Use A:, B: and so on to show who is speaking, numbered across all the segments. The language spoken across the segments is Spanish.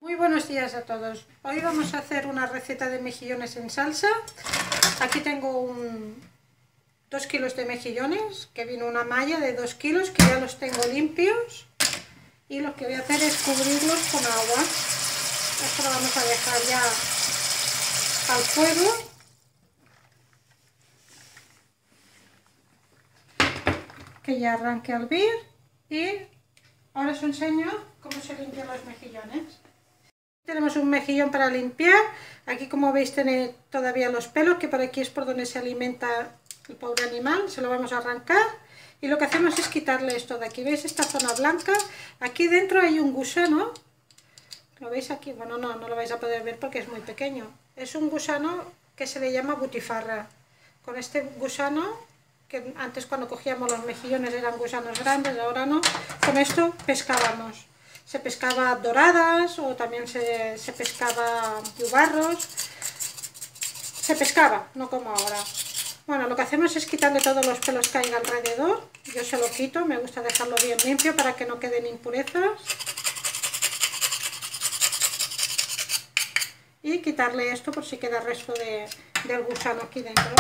A: Muy buenos días a todos. Hoy vamos a hacer una receta de mejillones en salsa. Aquí tengo 2 kilos de mejillones, que vino una malla de 2 kilos, que ya los tengo limpios. Y lo que voy a hacer es cubrirlos con agua. Esto lo vamos a dejar ya al fuego. Que ya arranque a hervir. Y ahora os enseño cómo se limpian los mejillones. Tenemos un mejillón para limpiar. Aquí, como veis, tiene todavía los pelos, que por aquí es por donde se alimenta el pobre animal. Se lo vamos a arrancar y lo que hacemos es quitarle esto de aquí. ¿Veis esta zona blanca? Aquí dentro hay un gusano. ¿Lo veis aquí? Bueno, no lo vais a poder ver porque es muy pequeño. Es un gusano que se le llama butifarra. Con este gusano, que antes cuando cogíamos los mejillones eran gusanos grandes, ahora no, con esto pescábamos. Se pescaba doradas o también se pescaba yubarros. Se pescaba, no como ahora. Bueno, lo que hacemos es quitarle todos los pelos que hay alrededor. Yo se lo quito, me gusta dejarlo bien limpio para que no queden impurezas. Y quitarle esto por si queda resto del gusano aquí dentro.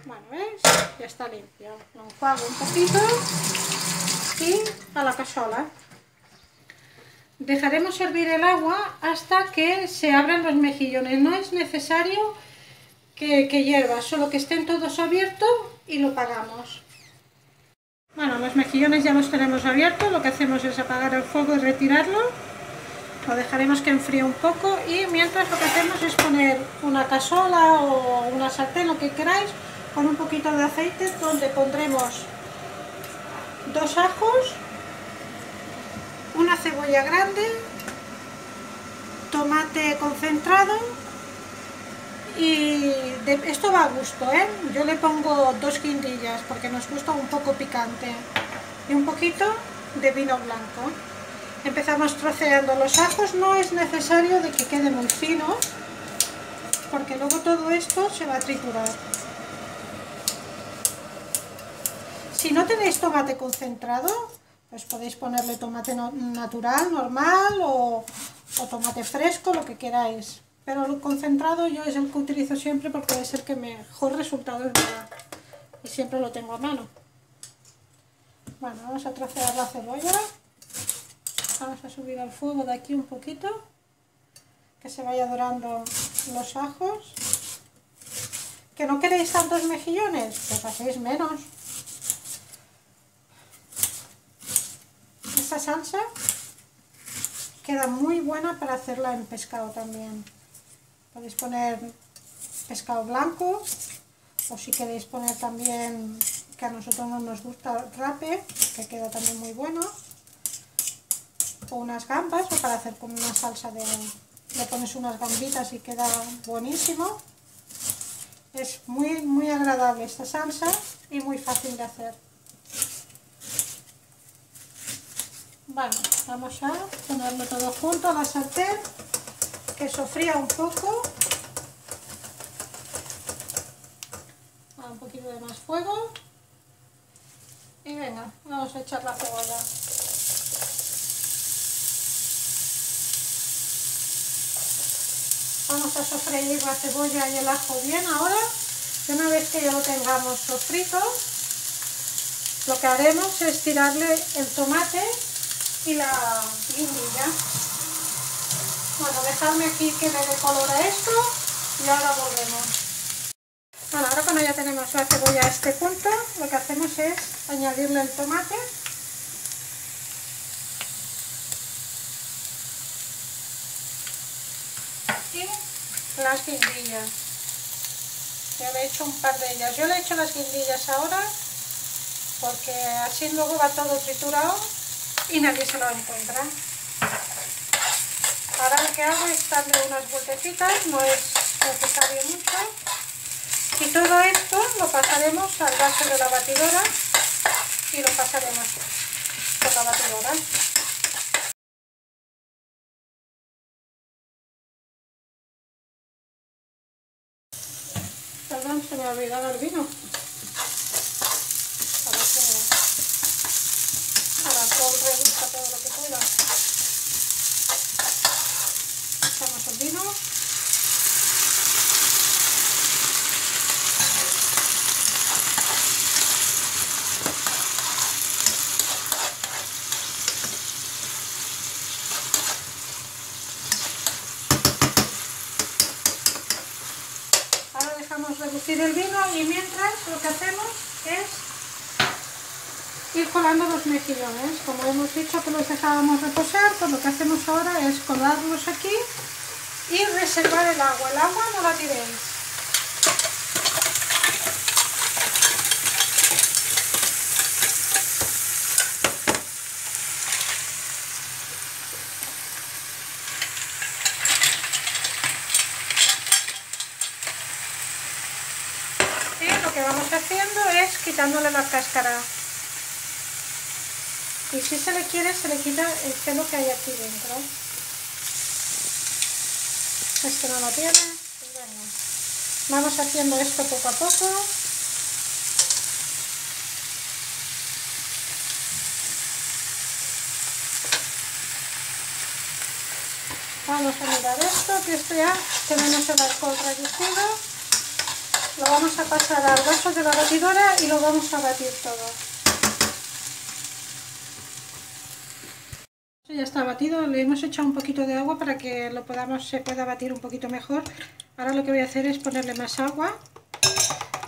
A: Bueno, ¿veis? Ya está limpio. Lo enjuago un poquito. Y a la cazuela. Dejaremos hervir el agua hasta que se abran los mejillones. No es necesario que hierva, solo que estén todos abiertos y lo apagamos. Bueno, los mejillones ya los tenemos abiertos. Lo que hacemos es apagar el fuego y retirarlo. Lo dejaremos que enfríe un poco y mientras lo que hacemos es poner una cazuela o una sartén, lo que queráis, con un poquito de aceite, donde pondremos 2 ajos, una cebolla grande, tomate concentrado y esto va a gusto, yo le pongo 2 guindillas porque nos gusta un poco picante y un poquito de vino blanco. Empezamos troceando los ajos, no es necesario de que quede muy fino porque luego todo esto se va a triturar. Si no tenéis tomate concentrado, pues podéis ponerle tomate natural, normal o tomate fresco, lo que queráis. Pero el concentrado yo es el que utilizo siempre porque es el que mejor resultado me da. Y siempre lo tengo a mano. Bueno, vamos a trocear la cebolla. Vamos a subir al fuego de aquí un poquito. Que se vaya dorando los ajos. ¿Que no queréis tantos mejillones? Pues hacéis menos. Esta salsa queda muy buena para hacerla en pescado también. Podéis poner pescado blanco o si queréis poner también, que a nosotros no nos gusta, rape, que queda también muy bueno, o unas gambas, o para hacer como una salsa le pones unas gambitas y queda buenísimo. Es muy agradable esta salsa y muy fácil de hacer. Bueno, vamos a ponerlo todo junto a la sartén, que sofría un poco. Un poquito de más fuego. Y venga, vamos a echar la cebolla. Vamos a sofreír la cebolla y el ajo bien ahora. Y una vez que ya lo tengamos sofrito, lo que haremos es tirarle el tomate y la guindilla. Bueno, dejadme aquí que le dé color a esto y ahora volvemos. Bueno, ahora cuando ya tenemos la cebolla a este punto, lo que hacemos es añadirle el tomate y las guindillas. Ya le he hecho un par de ellas. Yo le he hecho las guindillas ahora porque así luego va todo triturado y nadie se lo encuentra. Ahora lo que hago es darle unas vueltecitas, no es necesario mucho. Y todo esto lo pasaremos al vaso de la batidora y lo pasaremos por la batidora. Perdón, se me ha olvidado el vino. A ver si me... Ahora todo el todo lo que pueda. Echamos el vino. Ahora dejamos reducir el vino y mientras lo que hacemos es ir colando los mejillones. Como hemos dicho que los dejábamos reposar, pues lo que hacemos ahora es colarlos aquí y reservar el agua. El agua no la tiréis. Y lo que vamos haciendo es quitándole la cáscara. Y si se le quiere, se le quita el pelo que hay aquí dentro. Este no lo tiene. Pues venga. Vamos haciendo esto poco a poco. Vamos a mirar esto, que esto ya tenemos el alcohol reducido. Lo vamos a pasar al vaso de la batidora y lo vamos a batir todo. Ya está batido, le hemos echado un poquito de agua para que se pueda batir un poquito mejor. Ahora lo que voy a hacer es ponerle más agua,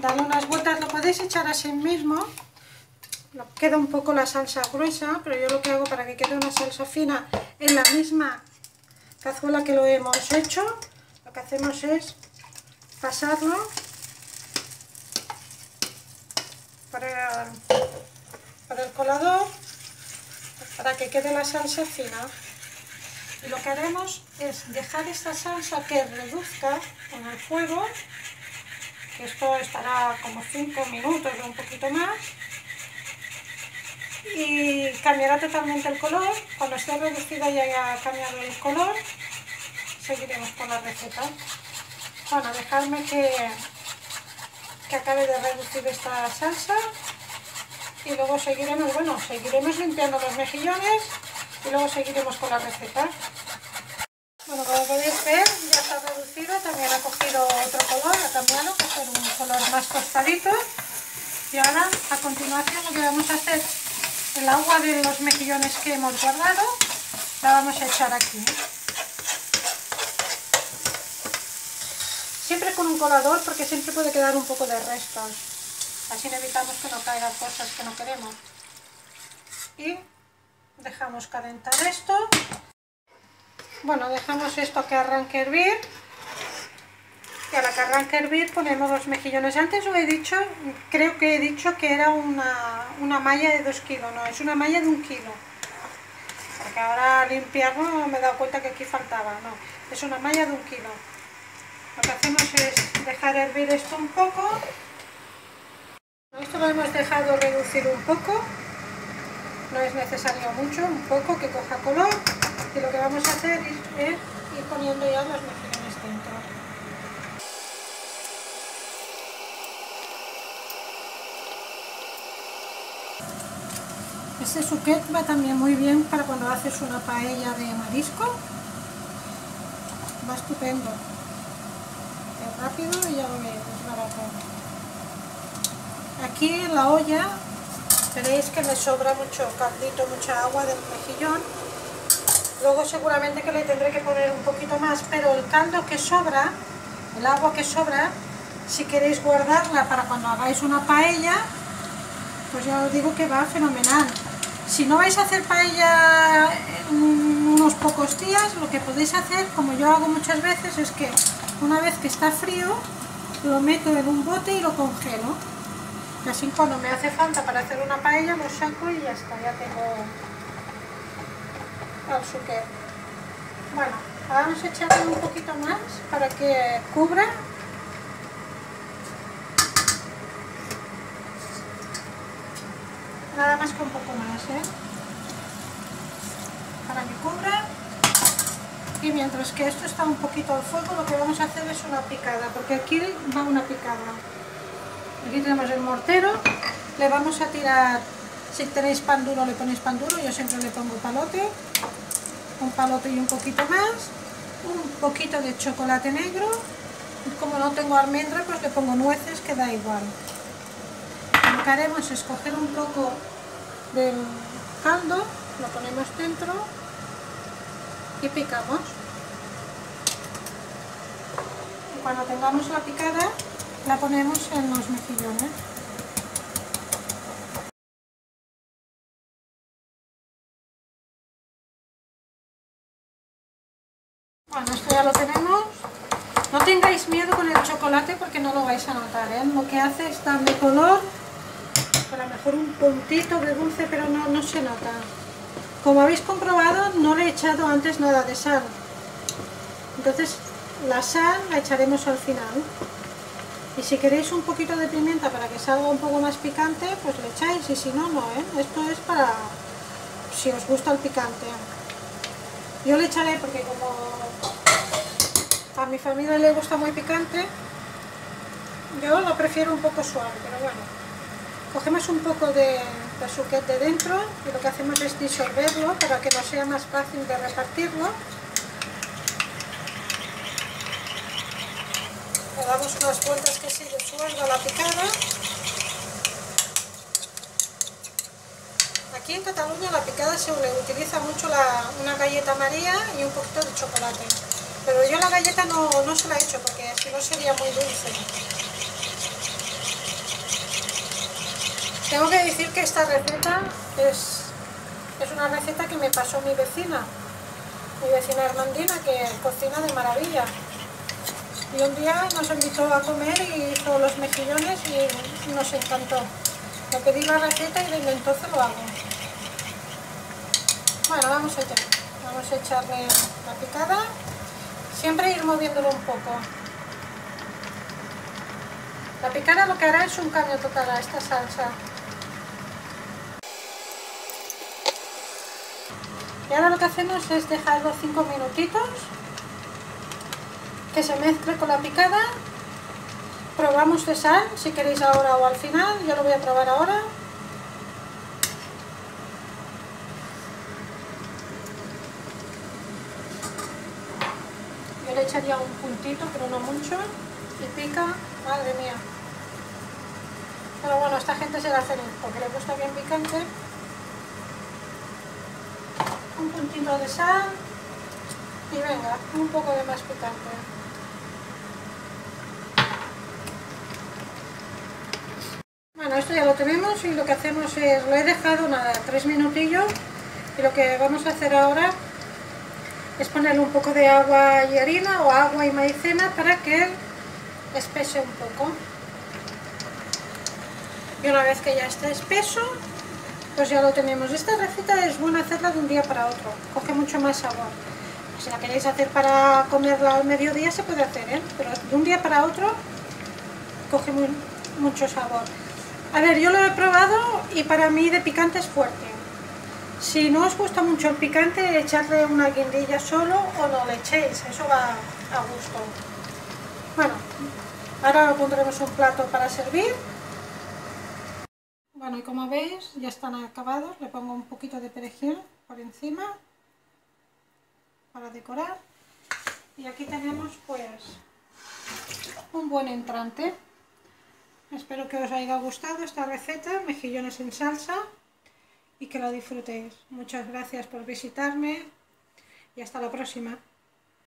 A: darle unas vueltas, lo podéis echar así mismo. Queda un poco la salsa gruesa, pero yo lo que hago para que quede una salsa fina en la misma cazuela que lo hemos hecho, lo que hacemos es pasarlo por el colador para que quede la salsa fina. Y lo que haremos es dejar esta salsa que reduzca en el fuego, que esto estará como 5 minutos o un poquito más, y cambiará totalmente el color. Cuando esté reducida y haya cambiado el color, seguiremos con la receta. Bueno, dejadme que acabe de reducir esta salsa y luego seguiremos limpiando los mejillones y luego seguiremos con la receta. Bueno, como podéis ver, ya está reducido, también ha cogido otro color, ha cambiado, que es un color más tostadito. Y ahora, a continuación, lo que vamos a hacer, el agua de los mejillones que hemos guardado, la vamos a echar aquí. Siempre con un colador, porque siempre puede quedar un poco de restos. Así evitamos que no caigan cosas que no queremos. Y dejamos calentar esto. Bueno, dejamos esto que arranque a hervir. Y a la que arranque a hervir ponemos los mejillones. Antes lo he dicho, creo que he dicho que era una malla de 2 kilos. No, es una malla de 1 kilo. Porque ahora al limpiarlo me he dado cuenta que aquí faltaba. No, es una malla de 1 kilo. Lo que hacemos es dejar hervir esto un poco. Esto lo hemos dejado reducir un poco, no es necesario mucho, un poco que coja color, y lo que vamos a hacer es ir poniendo ya los mejillones dentro. Este suquet va también muy bien para cuando haces una paella de marisco, va estupendo, es rápido y ya lo veis, es barato. Aquí en la olla veréis que me sobra mucho caldito, mucha agua del mejillón. Luego seguramente que le tendré que poner un poquito más, pero el caldo que sobra, el agua que sobra, si queréis guardarla para cuando hagáis una paella, pues ya os digo que va fenomenal. Si no vais a hacer paella en unos pocos días, lo que podéis hacer, como yo hago muchas veces, es que una vez que está frío, lo meto en un bote y lo congelo. Y así cuando me hace falta para hacer una paella lo saco y ya está, ya tengo el suquet. Bueno, ahora vamos a echarle un poquito más para que cubra. Nada más que un poco más, para que cubra. Y mientras que esto está un poquito al fuego, lo que vamos a hacer es una picada, porque aquí va una picada. Aquí tenemos el mortero, le vamos a tirar Si tenéis pan duro le ponéis pan duro, yo siempre le pongo palote, un palote y un poquito más, un poquito de chocolate negro, como no tengo almendra pues le pongo nueces, que da igual. Lo que haremos es coger un poco del caldo, lo ponemos dentro y picamos. Y cuando tengamos la picada la ponemos en los mejillones. Bueno, esto ya lo tenemos. No tengáis miedo con el chocolate porque no lo vais a notar, ¿eh? Lo que hace es darle color, a lo mejor un puntito de dulce, pero no se nota. Como habéis comprobado, no le he echado antes nada de sal. Entonces la sal la echaremos al final. Y si queréis un poquito de pimienta para que salga un poco más picante, pues le echáis, y si no, no, ¿eh? Esto es para si os gusta el picante. Yo le echaré porque como a mi familia le gusta muy picante, yo lo prefiero un poco suave, pero bueno. Cogemos un poco de suquet de dentro y lo que hacemos es disolverlo para que nos sea más fácil de repartirlo. Le damos unas vueltas que se disuelva la picada. Aquí en Cataluña la picada se le utiliza mucho una galleta María y un poquito de chocolate. Pero yo la galleta no se la he hecho porque si no sería muy dulce. Tengo que decir que esta receta es una receta que me pasó mi vecina Armandina, que cocina de maravilla. Y un día nos invitó a comer y hizo los mejillones y nos encantó. Le pedí la receta y desde entonces lo hago. Bueno, vamos a echarle la picada, siempre ir moviéndolo un poco. La picada lo que hará es un cambio total a esta salsa. Y ahora lo que hacemos es dejarlo 5 minutitos, que se mezcle con la picada. Probamos de sal, si queréis ahora o al final, yo lo voy a probar ahora. Yo le echaría un puntito, pero no mucho, y pica, madre mía. Pero bueno, esta gente se la hace porque le gusta bien picante. Un puntito de sal y venga, un poco de más picante. Bueno, esto ya lo tenemos y lo que hacemos es, lo he dejado nada, 3 minutillos, y lo que vamos a hacer ahora es ponerle un poco de agua y harina o agua y maicena para que espese un poco. Y una vez que ya está espeso, pues ya lo tenemos. Esta receta es buena hacerla de un día para otro, coge mucho más sabor. Si la queréis hacer para comerla al mediodía se puede hacer, ¿eh? Pero de un día para otro coge mucho sabor. A ver, yo lo he probado y para mí de picante es fuerte. Si no os gusta mucho el picante, echarle una guindilla solo o no le echéis, eso va a gusto. Bueno, ahora pondremos un plato para servir. Bueno, y como veis ya están acabados, le pongo un poquito de perejil por encima para decorar. Y aquí tenemos pues un buen entrante. Espero que os haya gustado esta receta, mejillones en salsa, y que la disfrutéis. Muchas gracias por visitarme y hasta la próxima.